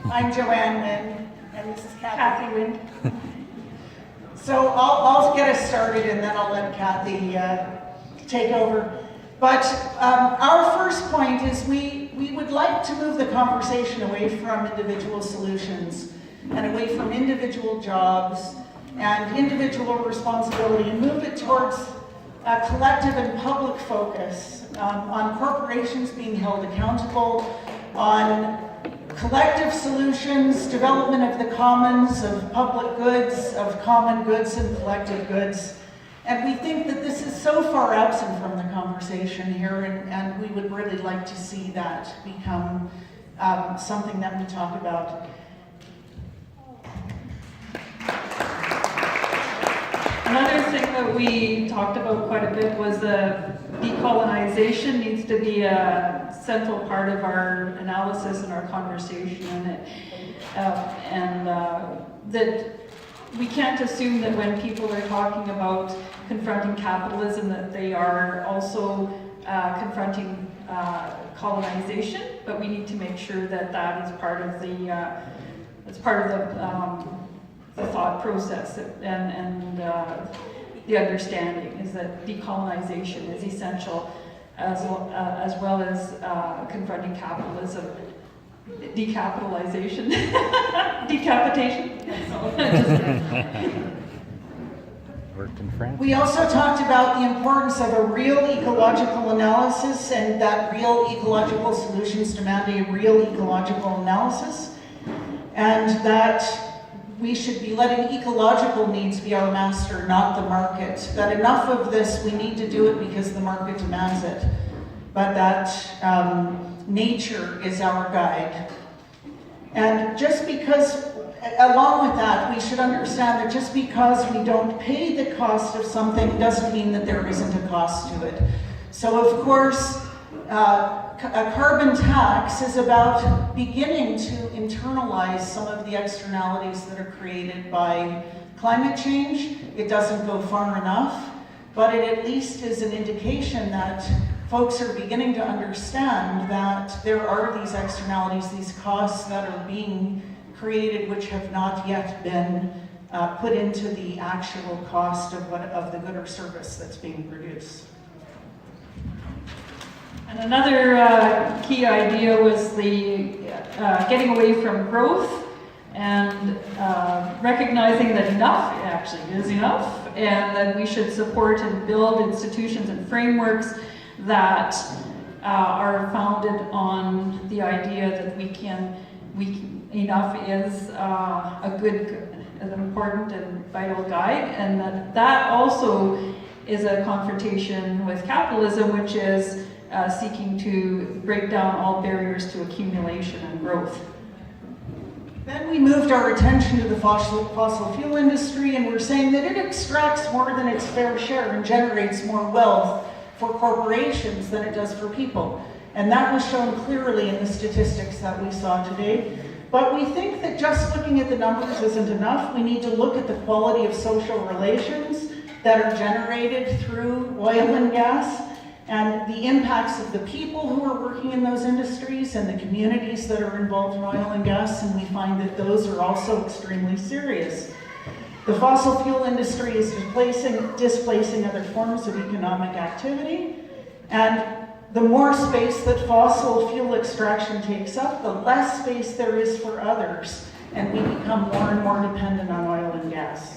I'm Joanne Wynn, and this is Kathy Wynn. So I'll get us started, and then I'll let Kathy take over. But our first point is we would like to move the conversation away from individual solutions and away from individual jobs and individual responsibility and move it towards a collective and public focus on corporations being held accountable, on collective solutions, development of the commons, of public goods, of common goods and collective goods. And we think that this is so far absent from the conversation here, and we would really like to see that become something that we talk about. Another thing that we talked about quite a bit was decolonization needs to be a central part of our analysis and our conversation, and that we can't assume that when people are talking about confronting capitalism that they are also confronting colonization, but we need to make sure that that is part of the thought process and the understanding is that decolonization is essential as well as confronting capitalism. Decapitalization. Decapitation. We also talked about the importance of a real ecological analysis, and that real ecological solutions demand a real ecological analysis, and that we should be letting ecological needs be our master, not the market. That enough of this, we need to do it because the market demands it, but that nature is our guide. And just because, along with that, we should understand that just because we don't pay the cost of something doesn't mean that there isn't a cost to it. So of course, a carbon tax is about beginning to internalize some of the externalities that are created by climate change. It doesn't go far enough, but it at least is an indication that folks are beginning to understand that there are these externalities, these costs that are being created which have not yet been put into the actual cost of the good or service that's being produced. And another key idea was the getting away from growth and recognizing that enough actually is enough, and that we should support and build institutions and frameworks that are founded on the idea that enough is a good, an important and vital guide, and that also is a confrontation with capitalism, which is seeking to break down all barriers to accumulation and growth. Then we moved our attention to the fossil fuel industry, and we're saying that it extracts more than its fair share and generates more wealth for corporations than it does for people. And that was shown clearly in the statistics that we saw today. But we think that just looking at the numbers isn't enough. We need to look at the quality of social relations that are generated through oil and gas, and the impacts of the people who are working in those industries and the communities that are involved in oil and gas, and we find that those are also extremely serious. The fossil fuel industry is displacing other forms of economic activity, and the more space that fossil fuel extraction takes up, the less space there is for others, and we become more and more dependent on oil and gas.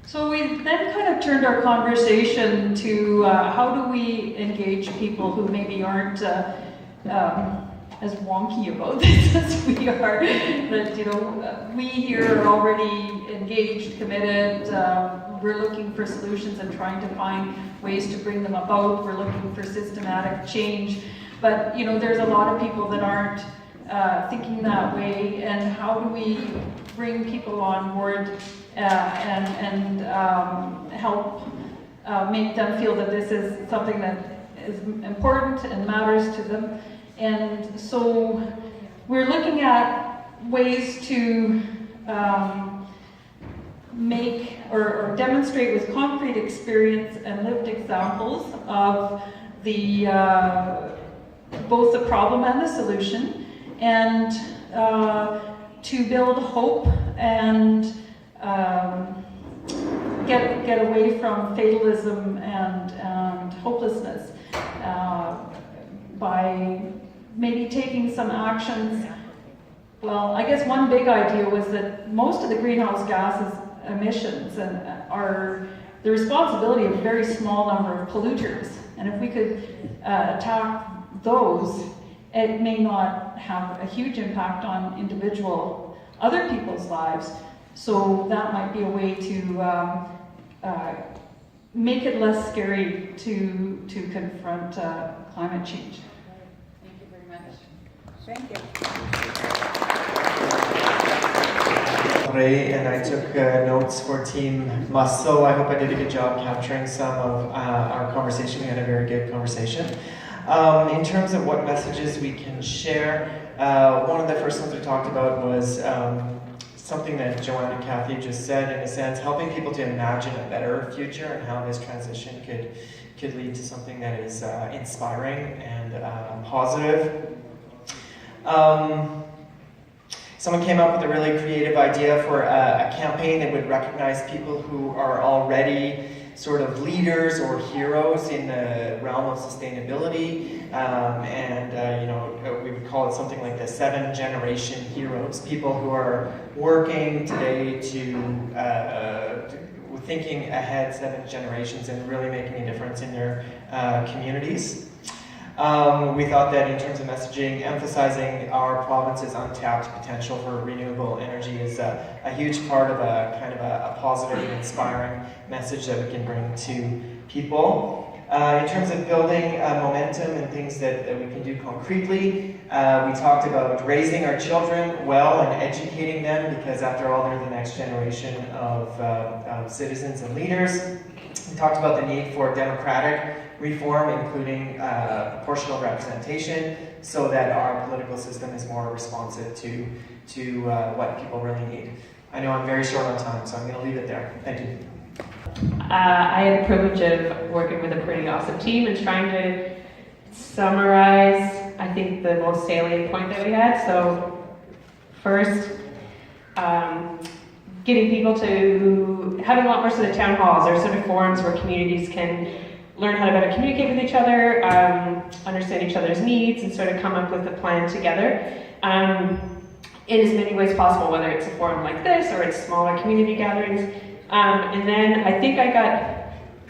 So we then kind of turned our conversation to how do we engage people who maybe aren't as wonky about this as we are. That, you know, we here are already engaged, committed. We're looking for solutions and trying to find ways to bring them about. We're looking for systematic change. But, you know, there's a lot of people that aren't thinking that way. And how do we bring people on board and help make them feel that this is something that is important and matters to them? And so we're looking at ways to make or demonstrate with concrete experience and lived examples of both the problem and the solution, and to build hope and get away from fatalism and hopelessness by maybe taking some actions. Well, I guess one big idea was that most of the greenhouse gases emissions are the responsibility of a very small number of polluters. And if we could attack those, it may not have a huge impact on other people's lives. So that might be a way to make it less scary to confront climate change. Thank you very much. Thank you. And I took notes for Team Muscle. I hope I did a good job capturing some of our conversation. We had a very good conversation. In terms of what messages we can share, one of the first ones we talked about was something that Joanne and Kathy just said, in a sense, helping people to imagine a better future and how this transition could lead to something that is inspiring and positive. Someone came up with a really creative idea for a campaign that would recognize people who are already sort of leaders or heroes in the realm of sustainability, we would call it something like the 7-generation heroes, people who are working today to thinking ahead 7 generations and really making a difference in their communities. We thought that in terms of messaging, emphasizing our province's untapped potential for renewable energy is a huge part of a kind of a positive and inspiring message that we can bring to people. In terms of building momentum and things that we can do concretely, we talked about raising our children well and educating them, because after all, they're the next generation of citizens and leaders. We talked about the need for democratic reform, including proportional representation, so that our political system is more responsive to what people really need. I know I'm very short on time, so I'm going to leave it there. Thank you. I had the privilege of working with a pretty awesome team and trying to summarize, I think, the most salient point that we had. So first, getting people to having a lot more sort of town halls or sort of forums where communities can learn how to better communicate with each other, understand each other's needs, and sort of come up with a plan together in as many ways possible, whether it's a forum like this or it's smaller community gatherings. And then I think I got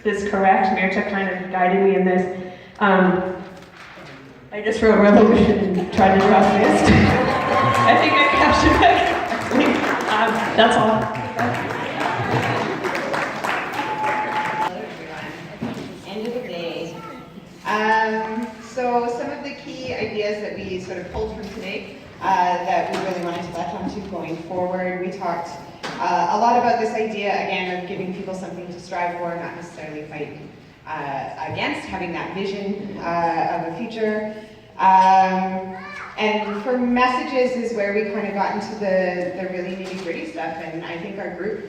this correct. Mirta kind of guided me in this. I just wrote revolution and tried to draw a list. I think I captured that correctly. That's all. End of the day. So some of the key ideas that we sort of pulled from today that we really wanted to latch onto going forward. We talked a lot about this idea, again, of giving people something to strive for, not necessarily fight against, having that vision of a future. And for messages is where we kind of got into the really nitty-gritty stuff, and I think our group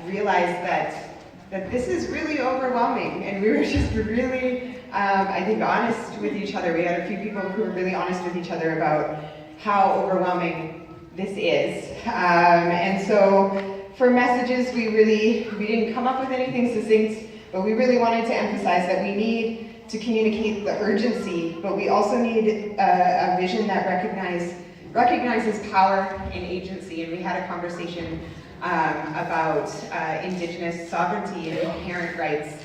realized that this is really overwhelming, and we were just really, I think, honest with each other. We had a few people who were really honest with each other about how overwhelming this is. And so for messages, we didn't come up with anything succinct, but we really wanted to emphasize that we need to communicate the urgency, but we also need a vision that recognizes power and agency. And we had a conversation about Indigenous sovereignty and inherent rights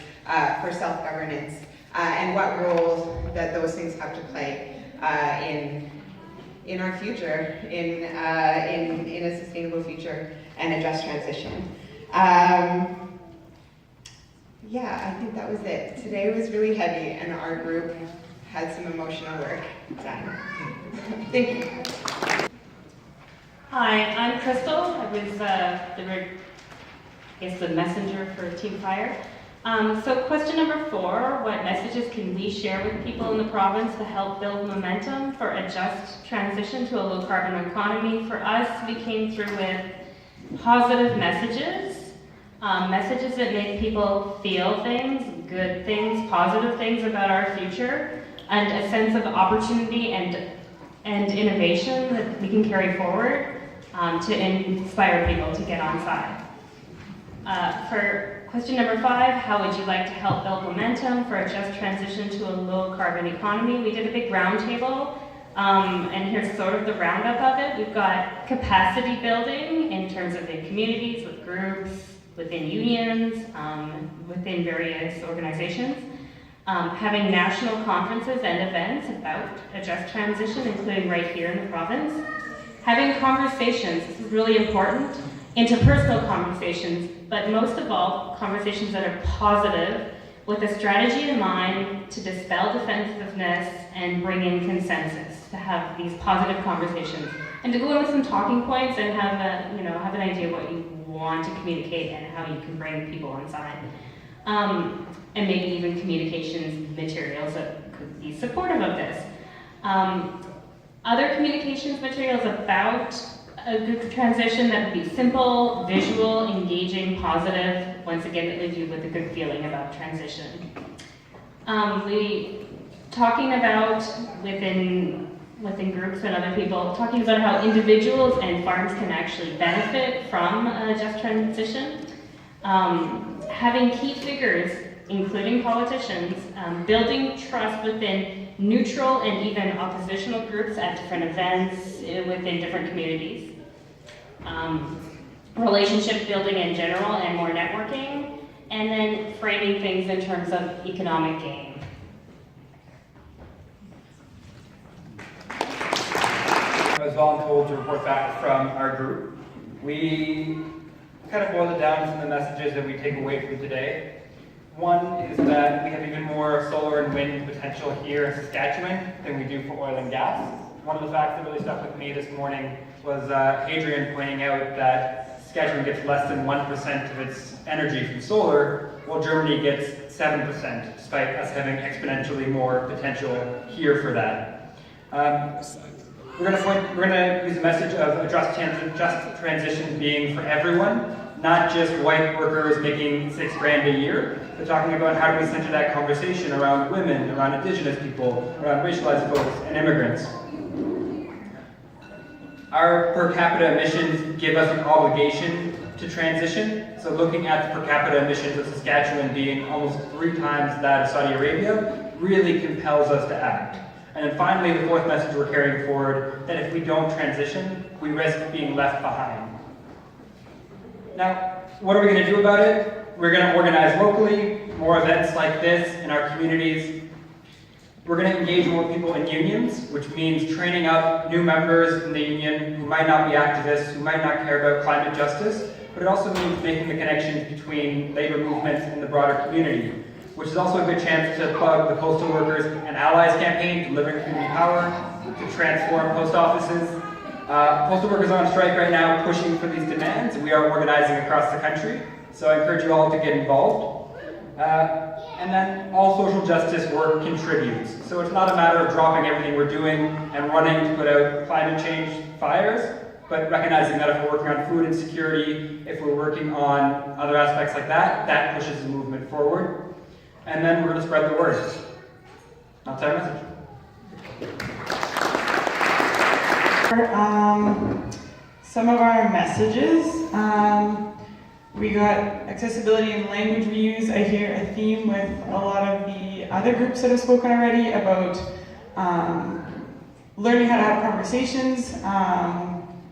for self-governance and what role that those things have to play in our future, in a sustainable future and a just transition. Yeah, I think that was it. Today was really heavy, and our group had some emotional work done. Thank you. Hi, I'm Crystal. I was the messenger for Team Fire. So question number 4, what messages can we share with people in the province to help build momentum for a just transition to a low carbon economy? For us, we came through with positive messages. Messages that make people feel things, good things, positive things about our future. and a sense of opportunity and innovation that we can carry forward to inspire people to get on side. For question number 5, how would you like to help build momentum for a just transition to a low carbon economy? We did a big roundtable, and here's sort of the roundup of it. We've got capacity building in terms of in communities, with groups, within unions, within various organizations. Having national conferences and events about a just transition, including right here in the province. Having conversations, this is really important, interpersonal conversations, but most of all, conversations that are positive, with a strategy in mind to dispel defensiveness and bring in consensus, to have these positive conversations, and to go in with some talking points and have an idea of what you want to communicate and how you can bring people inside. And maybe even communications materials that could be supportive of this. Other communications materials about a good transition that would be simple, visual, engaging, positive. Once again, that leaves you with a good feeling about transition. Talking about within groups and other people, talking about how individuals and farms can actually benefit from a just transition. Having key figures, including politicians, building trust within neutral and even oppositional groups at different events within different communities. Relationship building in general and more networking, and then framing things in terms of economic gain. I was voluntold to report back from our group. We kind of boiled it down to some of the messages that we take away from today. One is that we have even more solar and wind potential here in Saskatchewan than we do for oil and gas. One of the facts that really stuck with me this morning was Adrian pointing out that Saskatchewan gets less than 1% of its energy from solar, while Germany gets 7%, despite us having exponentially more potential here for that. We're going to use a message of a just transition being for everyone, not just white workers making $6,000 a year, but talking about how do we center that conversation around women, around Indigenous people, around racialized folks, and immigrants. Our per capita emissions give us an obligation to transition. So looking at the per capita emissions of Saskatchewan being almost 3 times that of Saudi Arabia really compels us to act. And then finally, the 4th message we're carrying forward, that if we don't transition, we risk being left behind. Now, what are we going to do about it? We're going to organize locally, more events like this in our communities. We're going to engage more people in unions, which means training up new members in the union who might not be activists, who might not care about climate justice, but it also means making the connections between labor movements and the broader community, which is also a good chance to plug the Postal Workers and Allies campaign, Delivering Community Power, to transform post offices. Postal workers are on strike right now, pushing for these demands, and we are organizing across the country, so I encourage you all to get involved. And then all social justice work contributes. So it's not a matter of dropping everything we're doing and running to put out climate change fires, but recognizing that if we're working on food insecurity, if we're working on other aspects like that, that pushes the movement forward. And then we're going to spread the word. That's our message. Some of our messages. We got accessibility and language reviews. I hear a theme with a lot of the other groups that have spoken already about learning how to have conversations.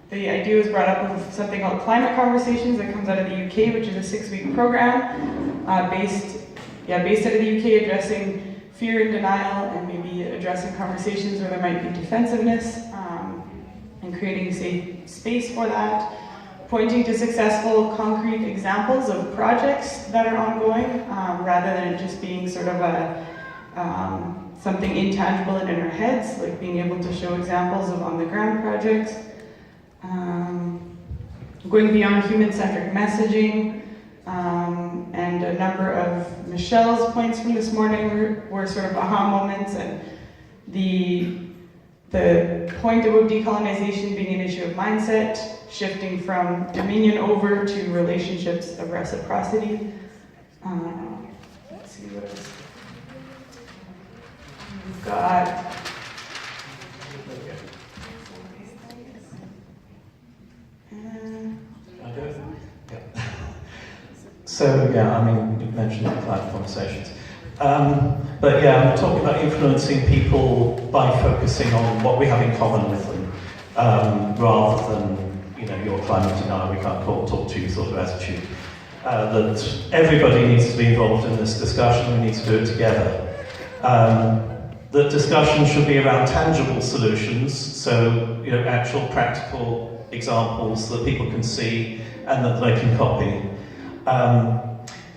The idea was brought up of something called Climate Conversations that comes out of the UK, which is a 6-week program based out of the UK, addressing fear and denial and maybe addressing conversations where there might be defensiveness and creating a safe space for that. Pointing to successful concrete examples of projects that are ongoing rather than it just being sort of something intangible and in our heads, like being able to show examples of on-the-ground projects. Going beyond human-centric messaging, and a number of Michelle's points from this morning were sort of aha moments, and the point about decolonization being an issue of mindset, shifting from dominion over to relationships of reciprocity. Let's see what else. got So yeah, I mean, you mentioned the climate conversations. But yeah, I'm talking about influencing people by focusing on what we have in common with them, rather than, you know, your climate denier, we can't talk to you sort of attitude. That everybody needs to be involved in this discussion, we need to do it together. The discussion should be around tangible solutions, so, you know, actual practical examples that people can see and that they can copy.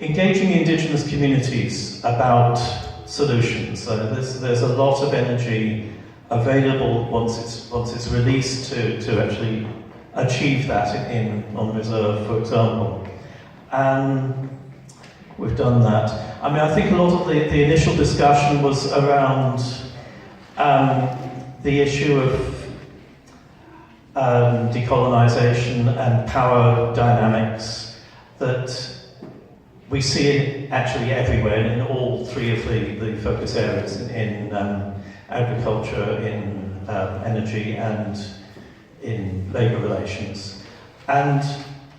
Engaging Indigenous communities about solutions. So there's a lot of energy available once it's released to actually achieve that on reserve, for example. And we've done that. I mean, I think a lot of the initial discussion was around the issue of decolonisation and power dynamics that we see it actually everywhere in all three of the focus areas, in agriculture, in energy, and in labour relations. And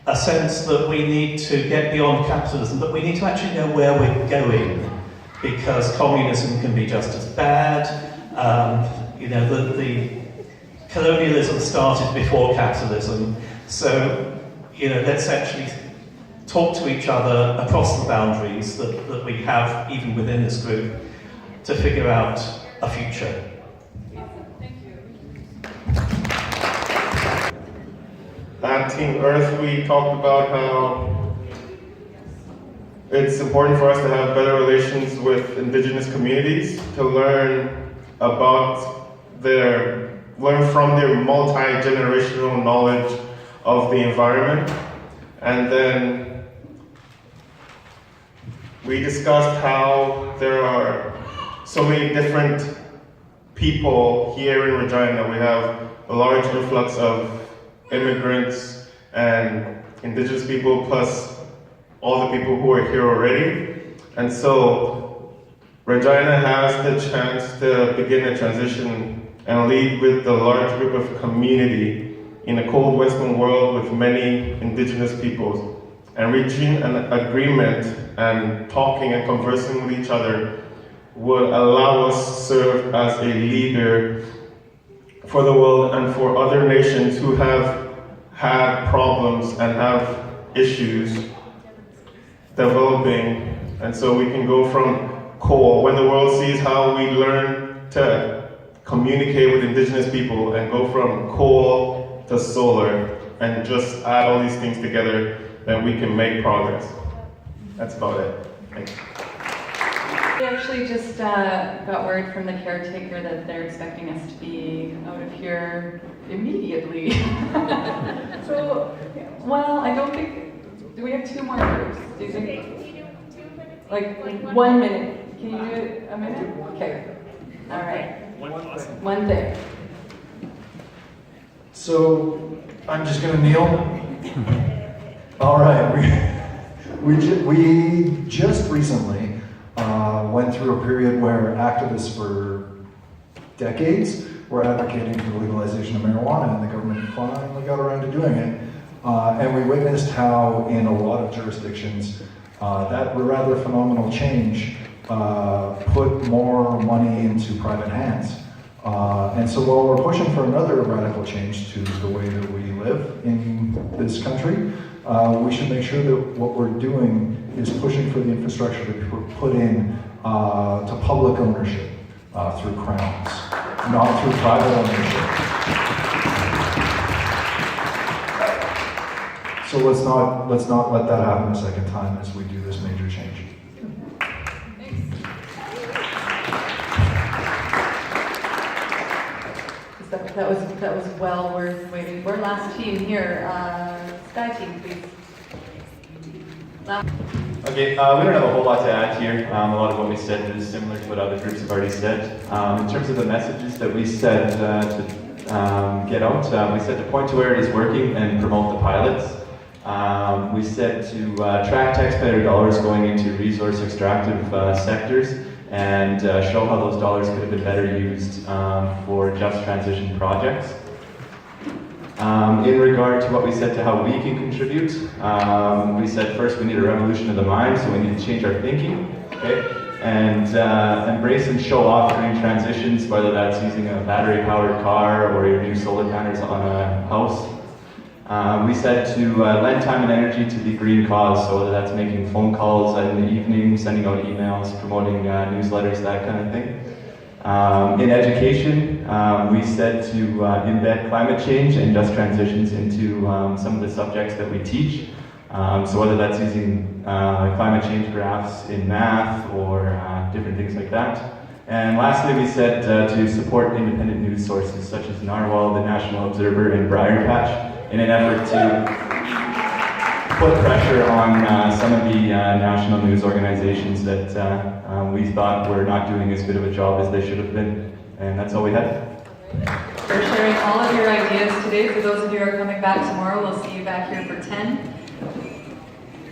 a sense that we need to get beyond capitalism, but we need to actually know where we're going, because communism can be just as bad. You know, the colonialism started before capitalism, so, you know, let's actually talk to each other across the boundaries that we have, even within this group, to figure out a future. At Team Earth, we talked about how it's important for us to have better relations with Indigenous communities, to learn from their multi-generational knowledge of the environment. And then we discussed how there are so many different people here in Regina. We have a large influx of immigrants and Indigenous people, plus all the people who are here already. And so Regina has the chance to begin a transition and lead with the large group of community in a cold Western world with many Indigenous peoples. And reaching an agreement and talking and conversing with each other would allow us to serve as a leader for the world and for other nations who have had problems and have issues developing. And so we can go from coal, when the world sees how we learn to communicate with Indigenous people, and go from coal to solar, and just add all these things together, then we can make progress. That's about it. Thanks. We actually just got word from the caretaker that they're expecting us to be out of here immediately. So, well, I don't think, do we have 2 more groups? Do you think? Like 1 minute. Can you do it a minute? Okay. All right. One thing. So, I'm just gonna kneel. All right, we just recently went through a period where activists for decades were advocating for the legalization of marijuana, and the government finally got around to doing it. And we witnessed how in a lot of jurisdictions that rather phenomenal change put more money into private hands. And so while we're pushing for another radical change to the way that we live in this country, we should make sure that what we're doing is pushing for the infrastructure to be put in to public ownership through crowns, not through private ownership. So let's not let that happen a second time as we do this major change. That was well worth waiting. We're last team here. Sky team, please. Okay, we don't have a whole lot to add here. A lot of what we said is similar to what other groups have already said. In terms of the messages that we said to get out, we said to point to where it is working and promote the pilots. We said to track taxpayer dollars going into resource extractive sectors and show how those dollars could have been better used for just transition projects. In regard to what we said to how we can contribute, we said first we need a revolution of the mind, so we need to change our thinking, okay? And embrace and show off during transitions, whether that's using a battery-powered car or your new solar panels on a house. We said to lend time and energy to the green cause, so whether that's making phone calls in the evening, sending out emails, promoting newsletters, that kind of thing. In education, we said to embed climate change and just transitions into some of the subjects that we teach. So whether that's using climate change graphs in math or different things like that. And lastly, we said to support independent news sources such as Narwhal, the National Observer, and Briar Patch in an effort to put pressure on some of the national news organizations that we thought were not doing as good of a job as they should have been. And that's all we had. For sharing all of your ideas today. For those of you who are coming back tomorrow, we'll see you back here for 10.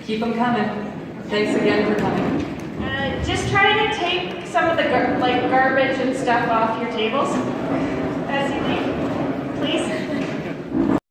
Keep them coming. Thanks again for coming. Just try to take some of the garbage and stuff off your tables as you leave, please.